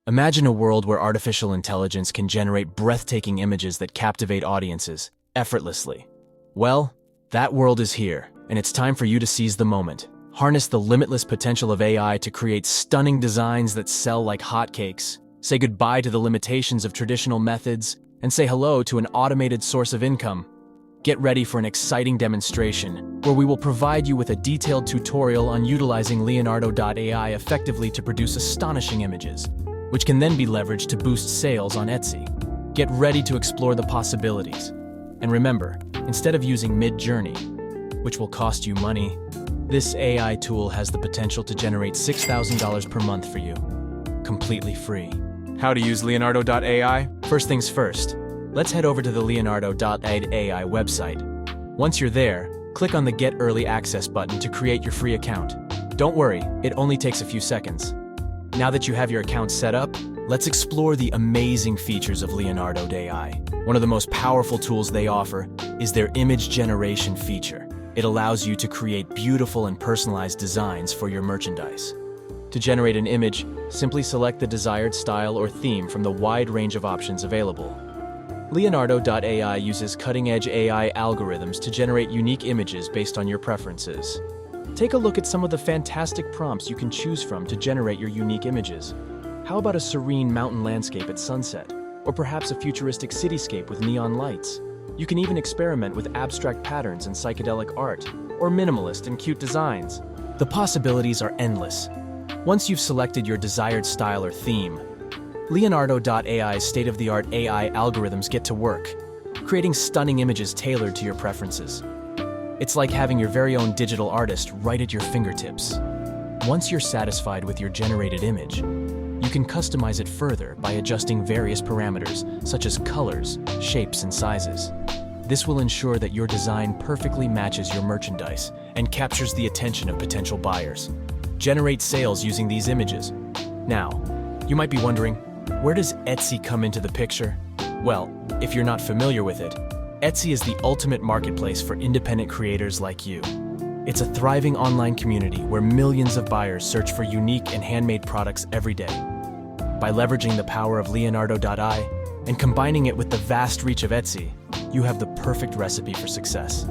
Imagine a world where artificial intelligence can generate breathtaking images that captivate audiences, effortlessly. Well, that world is here, and it's time for you to seize the moment. Harness the limitless potential of AI to create stunning designs that sell like hotcakes. Say goodbye to the limitations of traditional methods, and say hello to an automated source of income. Get ready for an exciting demonstration, where we will provide you with a detailed tutorial on utilizing Leonardo.ai effectively to produce astonishing images, which can then be leveraged to boost sales on Etsy. Get ready to explore the possibilities. And remember, instead of using Midjourney, which will cost you money, this AI tool has the potential to generate $6,000 per month for you, completely free. How to use Leonardo.ai? First things first, let's head over to the Leonardo.ai website. Once you're there, click on the Get Early Access button to create your free account. Don't worry, it only takes a few seconds. Now that you have your account set up, let's explore the amazing features of Leonardo.ai. One of the most powerful tools they offer is their image generation feature. It allows you to create beautiful and personalized designs for your merchandise. To generate an image, simply select the desired style or theme from the wide range of options available. Leonardo.ai uses cutting-edge AI algorithms to generate unique images based on your preferences. Take a look at some of the fantastic prompts you can choose from to generate your unique images. How about a serene mountain landscape at sunset? Or perhaps a futuristic cityscape with neon lights? You can even experiment with abstract patterns and psychedelic art, or minimalist and cute designs. The possibilities are endless. Once you've selected your desired style or theme, Leonardo.ai's state-of-the-art AI algorithms get to work, creating stunning images tailored to your preferences. It's like having your very own digital artist right at your fingertips. Once you're satisfied with your generated image, you can customize it further by adjusting various parameters, such as colors, shapes, and sizes. This will ensure that your design perfectly matches your merchandise and captures the attention of potential buyers. Generate sales using these images. Now, you might be wondering, where does Etsy come into the picture? Well, if you're not familiar with it, Etsy is the ultimate marketplace for independent creators like you. It's a thriving online community where millions of buyers search for unique and handmade products every day. By leveraging the power of Leonardo.ai and combining it with the vast reach of Etsy, you have the perfect recipe for success.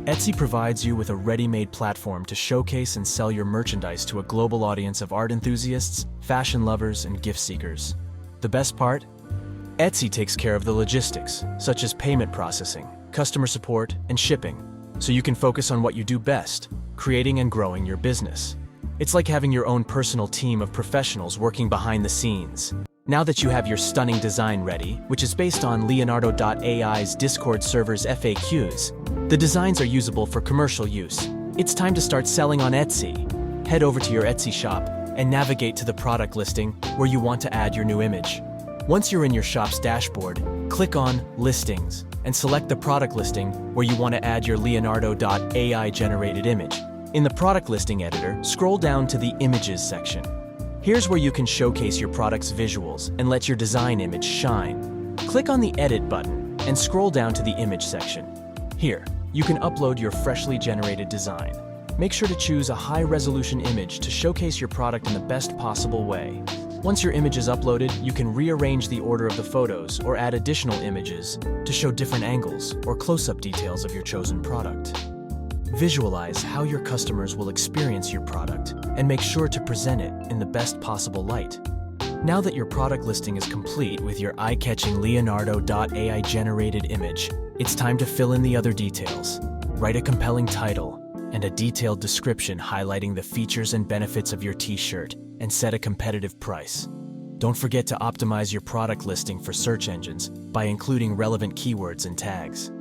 Etsy provides you with a ready-made platform to showcase and sell your merchandise to a global audience of art enthusiasts, fashion lovers, and gift seekers. The best part? Etsy takes care of the logistics, such as payment processing, customer support, and shipping, so you can focus on what you do best, creating and growing your business. It's like having your own personal team of professionals working behind the scenes. Now that you have your stunning design ready, which is based on Leonardo.ai's Discord server's FAQs, the designs are usable for commercial use. It's time to start selling on Etsy. Head over to your Etsy shop and navigate to the product listing where you want to add your new image. Once you're in your shop's dashboard, click on Listings and select the product listing where you want to add your Leonardo.ai generated image. In the product listing editor, scroll down to the Images section. Here's where you can showcase your product's visuals and let your design image shine. Click on the Edit button and scroll down to the Image section. Here, you can upload your freshly generated design. Make sure to choose a high-resolution image to showcase your product in the best possible way. Once your image is uploaded, you can rearrange the order of the photos or add additional images to show different angles or close-up details of your chosen product. Visualize how your customers will experience your product and make sure to present it in the best possible light. Now that your product listing is complete with your eye-catching Leonardo.ai generated image, it's time to fill in the other details. Write a compelling title and a detailed description highlighting the features and benefits of your t-shirt and set a competitive price. Don't forget to optimize your product listing for search engines by including relevant keywords and tags.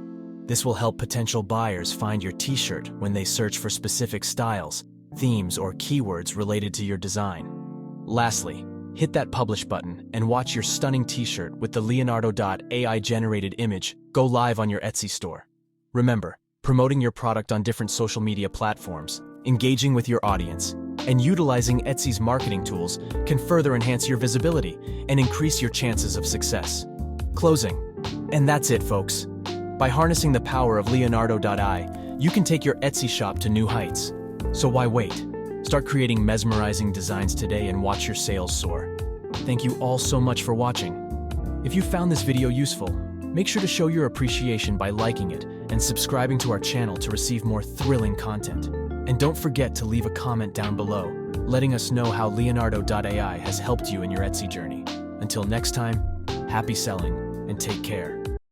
This will help potential buyers find your t-shirt when they search for specific styles, themes, or keywords related to your design. Lastly, hit that publish button and watch your stunning t-shirt with the Leonardo.ai generated image go live on your Etsy store. Remember, promoting your product on different social media platforms, engaging with your audience, and utilizing Etsy's marketing tools can further enhance your visibility and increase your chances of success. Closing. And that's it, folks. By harnessing the power of Leonardo.ai, you can take your Etsy shop to new heights. So why wait? Start creating mesmerizing designs today and watch your sales soar. Thank you all so much for watching. If you found this video useful, make sure to show your appreciation by liking it and subscribing to our channel to receive more thrilling content. And don't forget to leave a comment down below, letting us know how Leonardo.ai has helped you in your Etsy journey. Until next time, happy selling and take care.